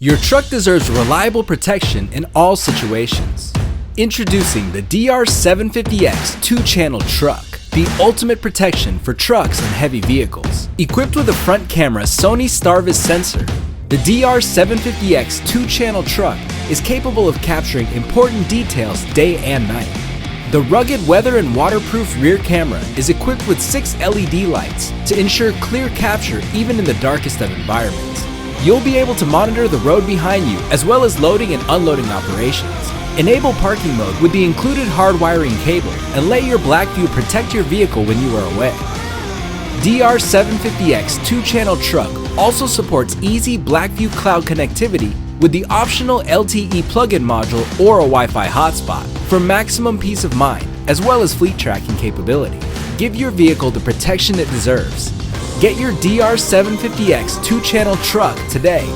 Your truck deserves reliable protection in all situations. Introducing the DR750X two-channel truck, the ultimate protection for trucks and heavy vehicles. Equipped with a front camera Sony STARVIS sensor, the DR750X two-channel truck is capable of capturing important details day and night. The rugged weather and waterproof rear camera is equipped with 6 LED lights to ensure clear capture even in the darkest of environments. You'll be able to monitor the road behind you as well as loading and unloading operations. Enable parking mode with the included hardwiring cable and let your BlackVue protect your vehicle when you are away. DR750X two-channel truck also supports easy BlackVue cloud connectivity with the optional LTE plug-in module or a Wi-Fi hotspot for maximum peace of mind as well as fleet tracking capability. Give your vehicle the protection it deserves. Get your DR750X two-channel truck today